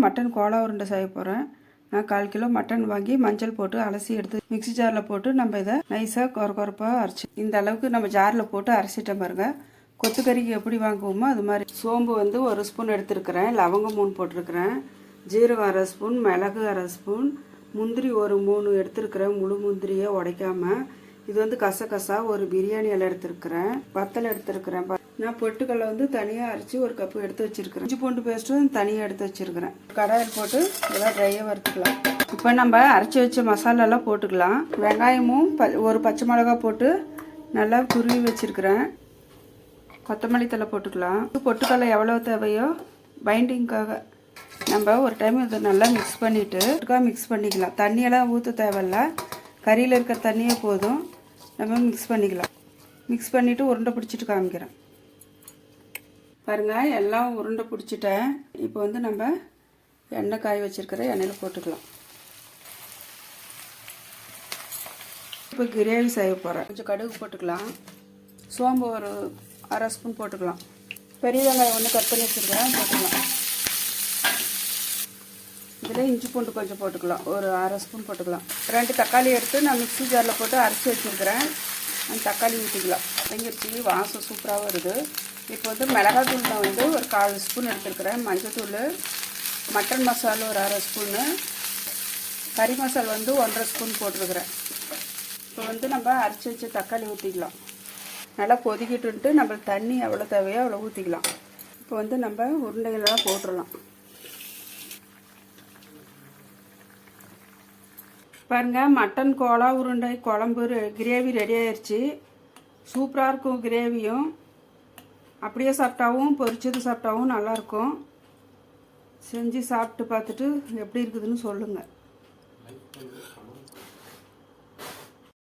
Mutton Cola உருண்டை செய்ய போகிறேன். நான் 1/4 கிலோ மட்டன் வாங்கி மஞ்சள் போட்டு அலசி எடுத்து மிக்ஸி ஜாரில் போட்டு நம்ம இதை நைஸாக கொரப்பாக அரைச்சி இந்த அளவுக்கு நம்ம ஜாரில் போட்டு அரைச்சிட்டேன் பாருங்கள். கொத்துக்கறிக்கு எப்படி வாங்குவோமோ அது மாதிரி. சோம்பு வந்து 1 ஸ்பூன் எடுத்துருக்கிறேன், லவங்கம் 3 போட்டிருக்கிறேன், ஜீரகம் 1/2 ஸ்பூன், மிளகு 1/2 ஸ்பூன், முந்திரி ஒரு 3 எடுத்துருக்கிறேன், முழு முந்திரியை உடைக்காமல். இது வந்து கசகசா ஒரு பிரியாணி இலை எடுத்துருக்கிறேன், வத்தல் எடுத்துருக்கிறேன். நான் பொட்டுக்கடலை வந்து தனியாக அரைச்சி 1 கப்பு எடுத்து வச்சுருக்கிறேன். இஞ்சி பூண்டு பேஸ்ட்டும் தனியாக எடுத்து வச்சுருக்கிறேன். கடாயில் போட்டு இதெல்லாம் ட்ரையாக வறுத்துக்கலாம். இப்போ நம்ம அரைச்சி வச்ச மசாலாலாம் போட்டுக்கலாம். வெங்காயமும் ஒரு பச்சை மிளகா போட்டு நல்லா துருவி வச்சுருக்கிறேன். கொத்தமல்லி தழை போட்டுக்கலாம். பொட்டுக்கடலை எவ்வளோ தேவையோ பைண்டிங்காக நம்ம ஒரு டைம் இதை நல்லா மிக்ஸ் பண்ணிக்கலாம். தண்ணியெல்லாம் ஊற்ற தேவையில்ல, கறியில் இருக்கிற தண்ணியே போதும். நம்ம மிக்ஸ் பண்ணிக்கலாம். மிக்ஸ் பண்ணிவிட்டு உருண்டை பிடிச்சிட்டு காமிக்கிறேன் பாருங்கள். எல்லாம் உருண்டை பிடிச்சிட்டேன். இப்போ வந்து நம்ம எண்ணெய் காய வச்சுருக்கிற எண்ணெயில் போட்டுக்கலாம். இப்போ கிரேவி செய்ய போகிறேன். கொஞ்சம் கடுகு போட்டுக்கலாம். சோம்பு ஒரு 1/2 ஸ்பூன் போட்டுக்கலாம். பெரிய வெங்காயம் ஒன்று கட் பண்ணி வச்சுருக்கிறேன், போட்டுக்கலாம். இதில் இஞ்சி பூண்டு கொஞ்சம் போட்டுக்கலாம், ஒரு 1/2 ஸ்பூன் போட்டுக்கலாம். 2 தக்காளி எடுத்து நான் மிக்ஸி ஜாரில் போட்டு அரைச்சி வச்சுருக்கிறேன். அந்த தக்காளி ஊற்றிக்கலாம். வெங்காயத்துக்கு வாசம் சூப்பராக வருது. இப்போ வந்து மிளகாத்தூள் நான் வந்து ஒரு 1/4 ஸ்பூன் எடுத்துருக்கிறேன், மஞ்சத்தூள், மட்டன் மசாலா ஒரு 1/2 ஸ்பூனு, கறி மசாலா வந்து 1/2 ஸ்பூன் போட்டிருக்கிறேன். இப்போ வந்து நம்ம அரைச்சி வச்ச தக்காளி ஊற்றிக்கலாம். நல்லா கொதிக்கிட்டுன்ட்டு நம்மளுக்கு தண்ணி எவ்வளோ தேவையோ அவ்வளோ ஊற்றிக்கலாம். இப்போ வந்து நம்ம உருண்டைகளெல்லாம் போட்டுடலாம். பாருங்கள், மட்டன் கோலா உருண்டை குழம்பு கிரேவி ரெடி ஆயிடுச்சு. சூப்பராக இருக்கும். கிரேவியும் அப்படியே சாப்பிட்டாவும் பொரிச்சது சாப்பிட்டாவும் நல்லாயிருக்கும். செஞ்சு சாப்பிட்டு பார்த்துட்டு எப்படி இருக்குதுன்னு சொல்லுங்கள்.